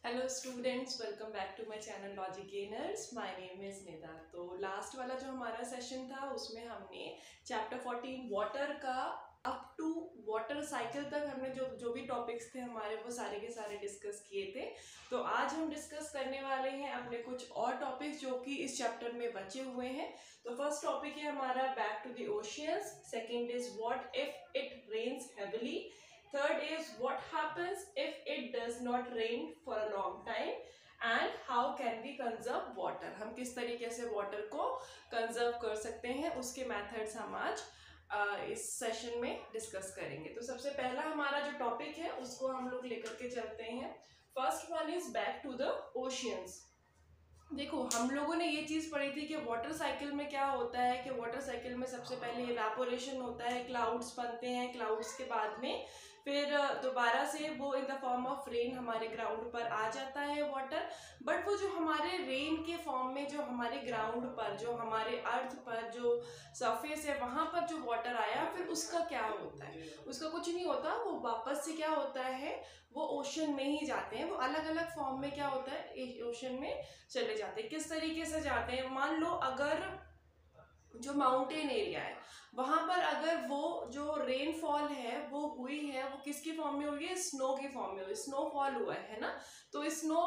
Hello students, welcome back to my channel Logic Gainers. My name is Nida. तो last वाला जो हमारा session था उसमें हमने चैप्टर 14 वाटर का अप टू वाटर साइकिल तक हमने जो जो भी टॉपिक्स थे हमारे वो सारे के सारे डिस्कस किए थे। तो आज हम डिस्कस करने वाले हैं अपने कुछ और टॉपिक्स जो कि इस चैप्टर में बचे हुए हैं। तो फर्स्ट टॉपिक है हमारा back to the oceans, second is what if it rains heavily, third is what happens if it does not rain for a long time, and how can we conserve water, हम किस तरीके से water को conserve कर सकते हैं उसके methods हम आज इस सेशन में डिस्कस करेंगे। तो सबसे पहला हमारा जो टॉपिक है उसको हम लोग लेकर के चलते हैं। First one is back to the oceans. देखो, हम लोगों ने ये चीज पढ़ी थी कि वाटर साइकिल में क्या होता है कि वाटर साइकिल में सबसे पहले इवेपोरेशन होता है, क्लाउड्स बनते हैं, क्लाउड्स के बाद में फिर दोबारा से वो in the form of rain हमारे ग्राउंड पर आ जाता है वाटर। बट वो जो हमारे रेन के फॉर्म में जो हमारे ग्राउंड पर, जो हमारे अर्थ पर जो सरफेस है वहां पर जो वाटर आया फिर उसका क्या होता है? उसका कुछ नहीं होता, वो वापस से क्या होता है, वो ओशन में ही जाते हैं। वो अलग अलग फॉर्म में क्या होता है, ओशन में चले जाते हैं। किस तरीके से जाते हैं? मान लो अगर जो माउंटेन एरिया है वहां पर अगर वो जो रेनफॉल है वो हुई है, वो किसकी फॉर्म में हुई है? स्नो की फॉर्म में हुई, स्नोफॉल हुआ है ना। तो स्नो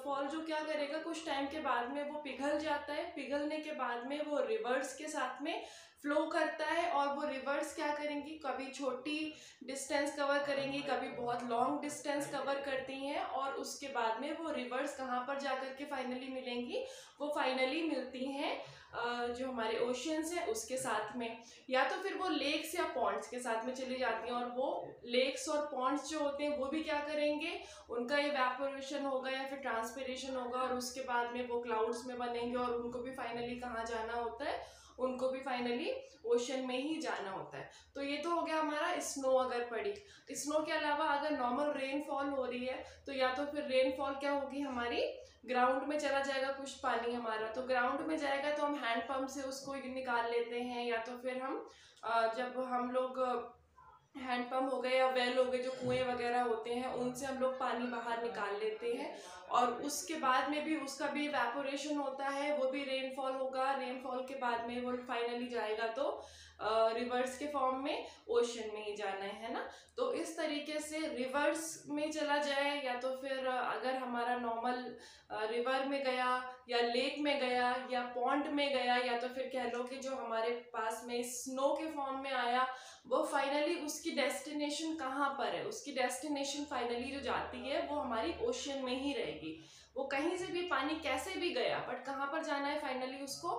फॉल जो क्या करेगा, कुछ टाइम के बाद में वो पिघल जाता है। पिघलने के बाद में वो रिवर्स के साथ में फ्लो करता है, और वो रिवर्स क्या करेंगी, कभी छोटी डिस्टेंस कवर करेंगी, कभी बहुत लॉन्ग डिस्टेंस कवर करती हैं, और उसके बाद में वो रिवर्स कहाँ पर जाकर के फाइनली मिलेंगी? वो फाइनली मिलती हैं जो हमारे ओशियंस है उसके साथ में, या तो फिर वो लेक्स या पॉन्ड्स के साथ में चली जाती हैं। और वो लेक्स और पॉन्ड्स जो होते हैं वो भी क्या करेंगे, उनका इवेपोरेशन होगा या फिर ट्रांसपिरेशन होगा, और उसके बाद में वो क्लाउड्स में बनेंगे, और उनको भी फाइनली कहाँ जाना होता है? उनको भी फाइनली ओशन में ही जाना होता है। तो ये तो हो गया हमारा स्नो अगर पड़ी। स्नो के अलावा अगर नॉर्मल रेनफॉल हो रही है तो या तो फिर रेनफॉल क्या होगी हमारी, ग्राउंड में चला जाएगा कुछ पानी हमारा, तो ग्राउंड में जाएगा तो हम हैंड पंप से उसको निकाल लेते हैं, या तो फिर हम जब हम लोग हैंड पंप हो गए या वेल हो गए, जो कुएं वगैरह होते हैं उनसे हम लोग पानी बाहर निकाल लेते हैं, और उसके बाद में भी उसका भी इवेपोरेशन होता है, वो भी रेनफॉल होगा। रेनफॉल के बाद में वो फाइनली जाएगा तो रिवर्स के फॉर्म में ओशन में ही जाना है ना। तो इस तरीके से रिवर्स में चला जाए, या तो फिर अगर हमारा नॉर्मल रिवर में गया या लेक में गया या पॉन्ड में गया, या तो फिर कह लो कि जो हमारे पास में स्नो के फॉर्म में आया, वो फाइनली उसकी डेस्टिनेशन कहाँ पर है? उसकी डेस्टिनेशन फाइनली जो जाती है वो हमारी ओशन में ही रहेगी। वो कहीं से भी पानी कैसे भी गया, बट कहाँ पर जाना है फाइनली? उसको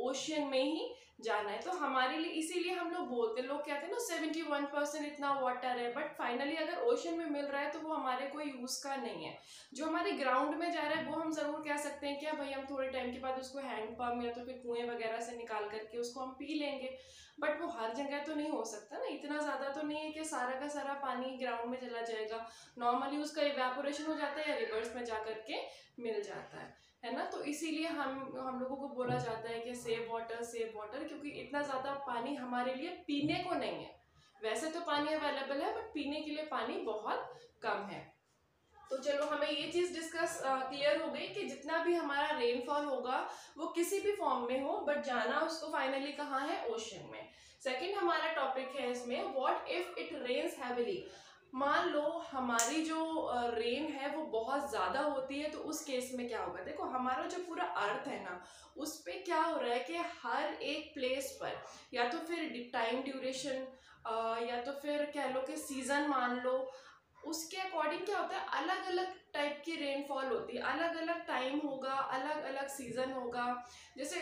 ओशन में ही जाना है। तो हमारे लिए इसीलिए हम लोग बोलते हैं, लोग कहते हैं ना 71% इतना वाटर है, बट फाइनली अगर ओशन में मिल रहा है तो वो हमारे कोई यूज का नहीं है। जो हमारे ग्राउंड में जा रहा है वो हम जरूर कह सकते हैं क्या भाई, हम थोड़े टाइम के बाद उसको हैंड पंप या तो फिर कुएं वगैरह से निकाल करके उसको हम पी लेंगे। बट वो हर जगह तो नहीं हो सकता ना, इतना ज्यादा तो नहीं है कि सारा का सारा पानी ग्राउंड में चला जाएगा। नॉर्मली उसका इवेपोरेशन हो जाता है या रिवर्स में जा करके मिल जाता है ना। तो इसीलिए हम लोगों को बोला जाता है कि सेव वाटर, क्योंकि इतना ज्यादा पानी हमारे लिए पीने को नहीं है। वैसे तो पानी अवेलेबल है बट पीने के लिए पानी बहुत कम है। तो चलो, हमें ये चीज डिस्कस क्लियर हो गई कि जितना भी हमारा रेनफॉल होगा वो किसी भी फॉर्म में हो, बट जाना उसको फाइनली कहाँ है? ओशन में। सेकंड हमारा टॉपिक है इसमें, what if it rains heavily. मान लो हमारी जो रेन है वो बहुत ज्यादा होती है, तो उस केस में क्या होगा? देखो, हमारा जो पूरा अर्थ है ना उस पे क्या हो रहा है कि हर एक प्लेस पर या तो फिर टाइम ड्यूरेशन या तो फिर कह लो कि सीजन मान लो, उसके अकॉर्डिंग क्या होता है, अलग अलग टाइप की रेनफॉल होती है, अलग अलग टाइम होगा, अलग अलग सीजन होगा। जैसे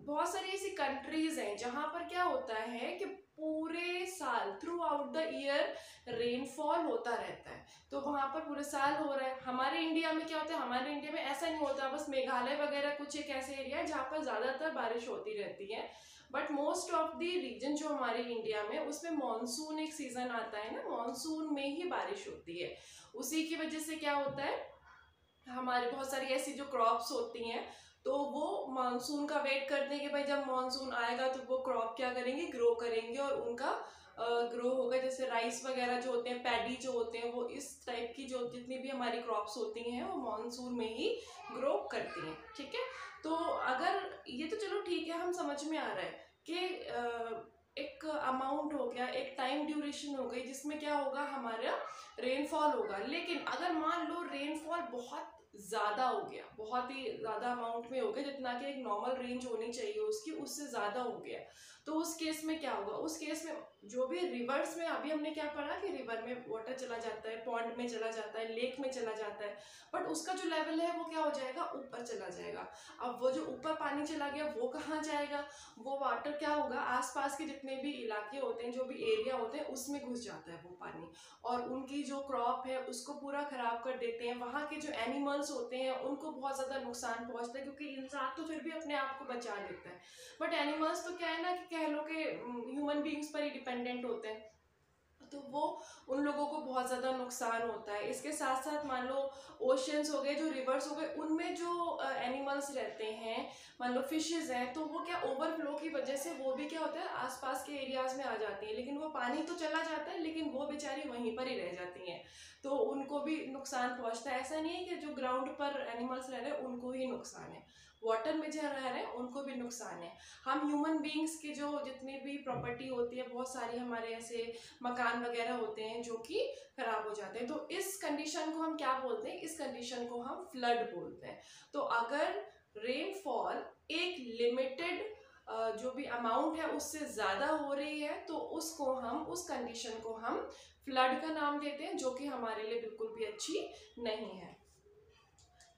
बहुत सारी ऐसी कंट्रीज हैं जहां पर क्या होता है कि पूरे साल through out the year rainfall होता रहता है, तो वहां पर पूरे साल हो रहा है। हमारे इंडिया में क्या होता है, हमारे इंडिया में ऐसा नहीं होता, बस मेघालय वगैरह कुछ एक ऐसे एरिया है जहाँ पर ज्यादातर बारिश होती रहती है। But most of the region जो हमारे इंडिया में, उसमें मॉनसून एक सीजन आता है ना, मॉनसून में ही बारिश होती है। उसी की वजह से क्या होता है, हमारे बहुत सारी ऐसी जो क्रॉप्स होती हैं तो वो मानसून का वेट करते हैं कि भाई जब मानसून आएगा तो वो क्रॉप क्या करेंगे, ग्रो करेंगे, और उनका ग्रो होगा। जैसे राइस वगैरह जो होते हैं, पैडी जो होते हैं, वो इस टाइप की जो जितनी भी हमारी क्रॉप्स होती हैं वो मॉनसून में ही ग्रो करती हैं। ठीक है, तो अगर ये तो चलो ठीक है, हम समझ में आ रहा है कि एक अमाउंट हो गया, एक टाइम ड्यूरेशन हो गई जिसमें क्या होगा, हमारा रेनफॉल होगा। लेकिन अगर मान लो रेनफॉल बहुत ज़्यादा हो गया, बहुत ही ज़्यादा अमाउंट में हो गया, जितना कि एक नॉर्मल रेंज होनी चाहिए उसकी, उससे ज़्यादा हो गया, तो उस केस में क्या होगा? उस केस में जो भी रिवर्स में अभी हमने क्या पढ़ा कि रिवर में वाटर चला जाता है, पॉन्ड में चला जाता है, लेक में चला जाता है, बट उसका जो लेवल है वो क्या हो जाएगा, ऊपर चला जाएगा। अब वो जो ऊपर पानी चला गया वो कहाँ जाएगा? वो वाटर क्या होगा, आसपास के जितने भी इलाके होते हैं, जो भी एरिया होते हैं, उसमें घुस जाता है वो पानी, और उनकी जो क्रॉप है उसको पूरा खराब कर देते हैं। वहाँ के जो एनिमल्स होते हैं उनको बहुत ज़्यादा नुकसान पहुँचता है, क्योंकि इंसान तो फिर भी अपने आप को बचा लेता है, बट एनिमल्स तो क्या है ना कि कह लो कि ह्यूमन बींग्स पर ही डिपेंडेंट होते हैं, तो वो उन लोगों को बहुत ज़्यादा नुकसान होता है। इसके साथ साथ मान लो ओशियंस हो गए, जो रिवर्स हो गए, उनमें जो एनिमल्स रहते हैं, मान लो फिशेज हैं, तो वो क्या ओवरफ्लो की वजह से वो भी क्या होता है, आसपास के एरियाज में आ जाती हैं, लेकिन वो पानी तो चला जाता है, लेकिन वो बेचारी वहीं पर ही रह जाती हैं, तो उनको भी नुकसान पहुंचता है। ऐसा नहीं है कि जो ग्राउंड पर एनिमल्स रह रहे हैं उनको ही नुकसान है, वाटर में जो रह रहे हैं उनको भी नुकसान है। हम ह्यूमन बींग्स की जो जितनी भी प्रॉपर्टी होती है, बहुत सारी हमारे ऐसे मकान वगैरह होते हैं जो कि खराब हो जाते हैं, तो इस कंडीशन को हम क्या बोलते हैं, इस कंडीशन को हम फ्लड बोलते हैं। तो अगर रेनफॉल एक लिमिटेड जो भी अमाउंट है उससे ज़्यादा हो रही है, तो उसको हम, उस कंडीशन को हम फ्लड का नाम देते हैं, जो कि हमारे लिए बिल्कुल भी अच्छी नहीं है।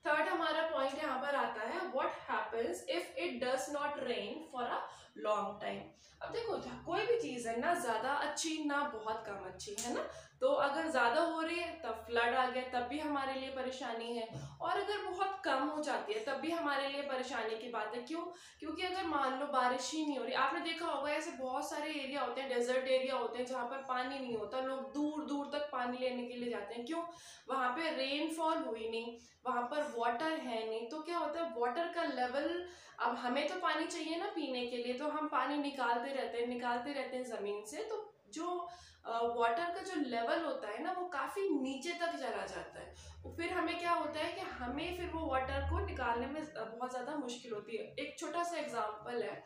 थर्ड हमारा पॉइंट यहाँ पर आता है, what happens if it does not rain for a long time. अब देखो, कोई भी चीज़ है ना ज़्यादा अच्छी ना बहुत कम अच्छी, है ना, तो अगर ज़्यादा हो रही है तब फ्लड आ गया, तब भी हमारे लिए परेशानी है, और अगर बहुत कम हो जाती है तब भी हमारे लिए परेशानी की बात है। क्यों? क्योंकि अगर मान लो बारिश ही नहीं हो रही, आपने देखा होगा ऐसे बहुत सारे एरिया होते हैं, डेजर्ट एरिया होते हैं, जहाँ पर पानी नहीं होता, लोग दूर दूर तक पानी लेने के लिए जाते हैं। क्यों? वहाँ पे रेनफॉल हुई नहीं, वहाँ पर वाटर है नहीं, तो क्या होता है, वाटर का लेवल, अब हमें तो पानी चाहिए ना पीने के लिए, तो हम पानी निकालते रहते हैं ज़मीन से, तो जो वाटर का जो लेवल होता है ना वो काफ़ी नीचे तक चला जाता है। फिर हमें क्या होता है कि हमें फिर वो वाटर को निकालने में बहुत ज़्यादा मुश्किल होती है। एक छोटा सा एग्जांपल है,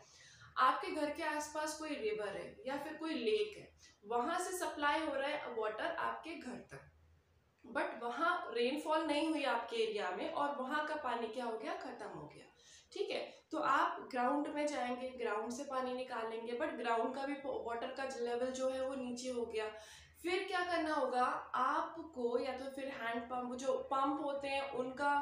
आपके घर के आसपास कोई रिवर है या फिर कोई लेक है, वहाँ से सप्लाई हो रहा है वाटर आपके घर तक, बट वहाँ रेनफॉल नहीं हुई आपके एरिया में, और वहाँ का पानी क्या हो गया, खत्म हो गया। ठीक है, तो आप ग्राउंड में जाएंगे, ग्राउंड से पानी निकालेंगे, बट ग्राउंड का भी वाटर का लेवल जो है वो नीचे हो गया। फिर क्या करना होगा आपको, या तो फिर हैंड पंप, जो पंप होते हैं उनका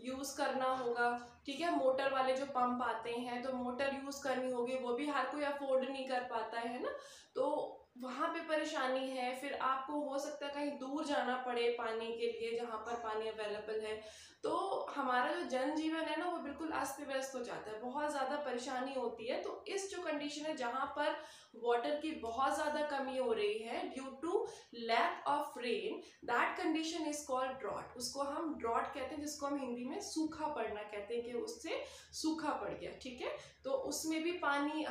यूज करना होगा। ठीक है, मोटर वाले जो पंप आते हैं तो मोटर यूज करनी होगी, वो भी हर कोई अफोर्ड नहीं कर पाता है ना, तो वहाँ पे परेशानी है। फिर आपको हो सकता है कहीं दूर जाना पड़े पानी के लिए, जहाँ पर पानी अवेलेबल है, तो हमारा जो जनजीवन है ना वो बिल्कुल अस्त व्यस्त हो जाता है, बहुत ज़्यादा परेशानी होती है। तो इस जो कंडीशन है जहाँ पर वाटर की बहुत ज़्यादा कमी हो रही है due to lack of rain, that condition is called drought. उसको हम ड्रॉट कहते हैं, जिसको हम हिंदी में सूखा पड़ना कहते हैं, कि उससे सूखा पड़ गया। ठीक है, तो उसमें भी पानी,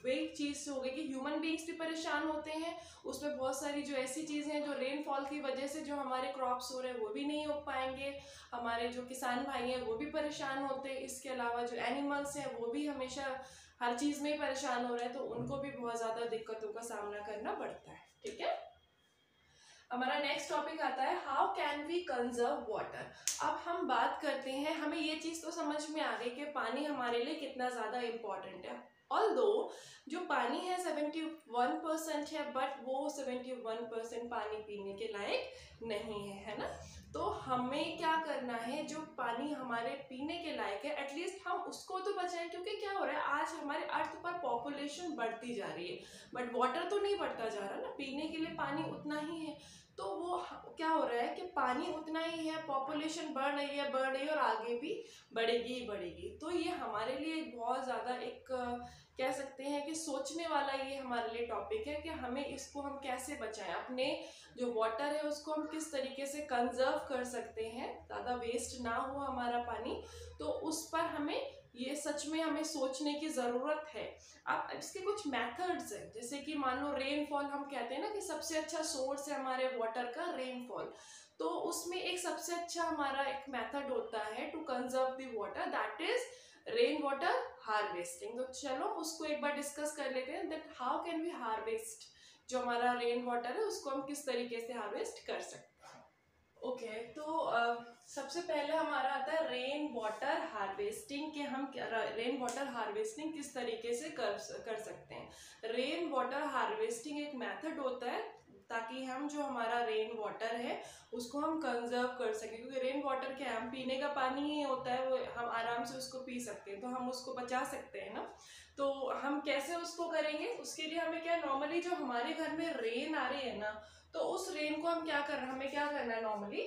वही चीज़ हो गई कि ह्यूमन बींग्स भी परेशान होते हैं, उसमें बहुत सारी जो ऐसी चीज़ें हैं जो रेनफॉल की वजह से जो हमारे क्रॉप्स हो रहे हैं वो भी नहीं हो पाएंगे, हमारे जो किसान भाई हैं वो भी परेशान होते हैं, इसके अलावा जो एनिमल्स हैं वो भी हमेशा हर चीज़ में ही परेशान हो रहे हैं, तो उनको भी बहुत ज़्यादा दिक्कतों का सामना करना पड़ता है। ठीक है, हमारा नेक्स्ट टॉपिक आता है, how can we conserve water. अब हम बात करते हैं, हमें ये चीज़ तो समझ में आ गई कि पानी हमारे लिए कितना ज़्यादा इम्पॉर्टेंट है। ऑल्दो जो पानी है 71% है, बट वो 71% पानी पीने के लायक नहीं है ना, तो हमें क्या करना है, जो पानी हमारे पीने के लायक है एटलीस्ट हम उसको तो बचाएं। क्योंकि क्या हो रहा है, आज हमारे अर्थ पर पॉपुलेशन बढ़ती जा रही है, बट वाटर तो नहीं बढ़ता जा रहा ना, पीने के लिए पानी उतना ही है, तो वो क्या हो रहा है कि पानी उतना ही है, पॉपुलेशन बढ़ रही है और आगे भी बढ़ेगी ही बढ़ेगी। तो ये हमारे लिए बहुत ज़्यादा एक कह सकते हैं कि सोचने वाला ये हमारे लिए टॉपिक है कि हमें इसको हम कैसे बचाएं, अपने जो वाटर है उसको हम किस तरीके से कंजर्व कर सकते हैं, ज़्यादा वेस्ट ना हो हमारा पानी, तो उस पर हमें ये सच में हमें सोचने की ज़रूरत है। अब इसके कुछ मेथड्स हैं, जैसे कि मान लो रेनफॉल, हम कहते हैं ना कि सबसे अच्छा सोर्स है हमारे वाटर का रेनफॉल, तो उसमें एक सबसे अच्छा हमारा एक मेथड होता है to conserve the water, that is rain water harvesting. तो चलो उसको एक बार डिस्कस कर लेते हैं, that how can we harvest जो हमारा रेन वाटर है उसको हम किस तरीके से हार्वेस्ट कर सकते हैं। ओके, तो सबसे पहले हमारा आता है रेन वाटर हार्वेस्टिंग, के हम रेन वाटर हार्वेस्टिंग किस तरीके से कर सकते हैं। रेन वाटर हार्वेस्टिंग एक मेथड होता है ताकि हम जो हमारा रेन वाटर है उसको हम कंजर्व कर सकें, क्योंकि रेन वाटर क्या है, हम पीने का पानी ही होता है, वो हम आराम से उसको पी सकते हैं, तो हम उसको बचा सकते हैं ना। तो हम कैसे उसको करेंगे, उसके लिए हमें क्या, नॉर्मली जो हमारे घर में रेन आ रही है ना, तो उस रेन को हम क्या करना, हमें क्या करना है नॉर्मली,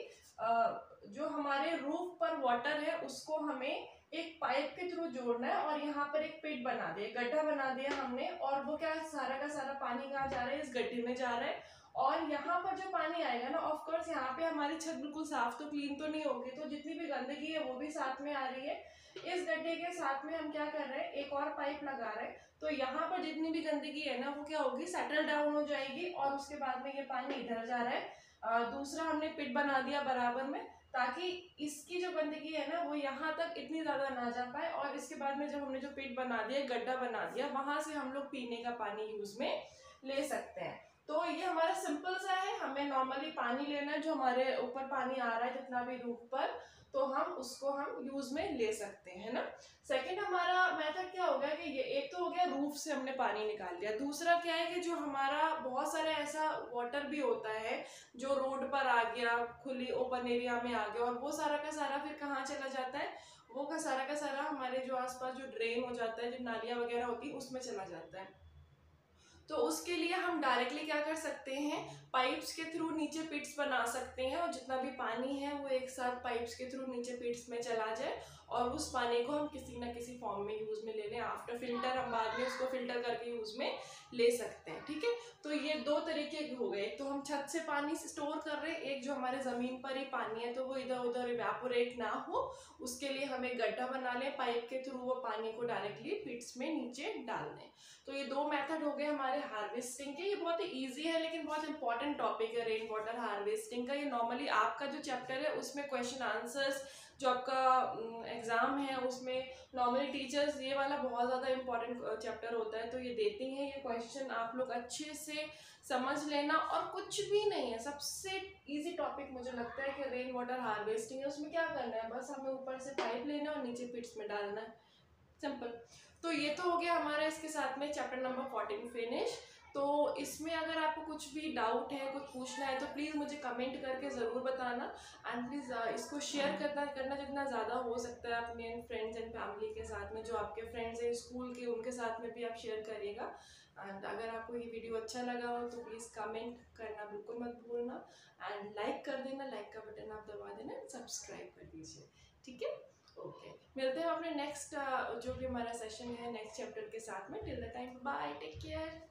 जो हमारे रूफ पर वाटर है उसको हमें एक पाइप के थ्रू जोड़ना है, और यहाँ पर एक पिट बना दिया, गड्ढा बना दिया हमने, और वो क्या, सारा का सारा पानी कहाँ जा रहा है, इस गड्ढे में जा रहा है। और यहाँ पर जो पानी आएगा ना, ऑफ कोर्स यहाँ पे हमारी छत बिल्कुल साफ तो क्लीन तो नहीं होगी, तो जितनी भी गंदगी है वो भी साथ में आ रही है। इस गड्ढे के साथ में हम क्या कर रहे हैं, एक और पाइप लगा रहे हैं, तो यहाँ पर जितनी भी गंदगी है ना वो क्या होगी, सेटल डाउन हो जाएगी, और उसके बाद में ये पानी इधर जा रहा है। दूसरा हमने पिट बना दिया बराबर में, ताकि इसकी जो गंदगी है ना वो यहाँ तक इतनी ज्यादा ना जा पाए, और इसके बाद में जब हमने जो पिट बना दिया, गड्ढा बना दिया, वहां से हम लोग पीने का पानी यूज में ले सकते हैं। तो ये हमारा सिंपल सा है, हमें नॉर्मली पानी लेना है, जो हमारे ऊपर पानी आ रहा है जितना भी रूफ पर, तो हम उसको हम यूज में ले सकते हैं ना। सेकंड हमारा मेथड क्या होगा कि ये एक तो हो गया रूफ से हमने पानी निकाल लिया, दूसरा क्या है कि जो हमारा बहुत सारा ऐसा वाटर भी होता है जो रोड पर आ गया, खुली ओपन एरिया में आ गया, और वो सारा का सारा फिर कहाँ चला जाता है, वो का सारा हमारे जो आसपास जो ड्रेन हो जाता है, जो नालियाँ वगैरह होती है उसमें चला जाता है। तो उसके लिए हम डायरेक्टली क्या कर सकते हैं, पाइप्स के थ्रू नीचे पिट्स बना सकते हैं, और जितना भी पानी है वो एक साथ पाइप्स के थ्रू नीचे पिट्स में चला जाए, और उस पानी को हम किसी ना किसी फॉर्म में यूज में ले लें, आफ्टर फिल्टर हम बाद में उसको फिल्टर करके यूज में ले सकते हैं। ठीक है, तो ये दो तरीके हो गए, एक तो हम छत से पानी स्टोर कर रहे हैं, एक जो हमारे जमीन पर ही पानी है तो वो इधर उधर इवेपोरेट ना हो, उसके लिए हमें गड्ढा बना लें, पाइप के थ्रू वो पानी को डायरेक्टली पिट्स में नीचे डाल दें। तो ये दो मेथड हो गए हमारे हार्वेस्टिंग के। ये बहुत ही इजी है लेकिन बहुत इंपॉर्टेंट टॉपिक है रेन वाटर हार्वेस्टिंग का। ये नॉर्मली आपका जो चैप्टर है उसमें क्वेश्चन आंसर्स जो आपका एग्जाम है उसमें नॉर्मली टीचर्स ये वाला बहुत ज़्यादा इंपॉर्टेंट चैप्टर होता है, तो ये देती हैं ये क्वेश्चन, आप लोग अच्छे से समझ लेना। और कुछ भी नहीं है, सबसे इजी टॉपिक मुझे लगता है कि रेन वाटर हार्वेस्टिंग है। उसमें क्या करना है, बस हमें ऊपर से पाइप लेना है और नीचे पिट्स में डालना है, सिंपल। तो ये तो हो गया हमारा इसके साथ में चैप्टर नंबर 14 फिनिश। तो इसमें अगर आपको कुछ भी डाउट है, कुछ पूछना है, तो प्लीज़ मुझे कमेंट करके ज़रूर बताना, एंड प्लीज़ इसको शेयर करना जितना ज़्यादा हो सकता है अपने फ्रेंड्स एंड फैमिली के साथ में, जो आपके फ्रेंड्स हैं स्कूल के उनके साथ में भी आप शेयर करिएगा। एंड अगर आपको ये वीडियो अच्छा लगा हो तो प्लीज़ कमेंट करना बिल्कुल मत भूलना, एंड लाइक कर देना, लाइक का बटन आप दबा देना, सब्सक्राइब कर दीजिए। ठीक है, ओके, मिलते हैं अपने नेक्स्ट जो भी हमारा सेशन है नेक्स्ट चैप्टर के साथ में। Till the time, bye, take care.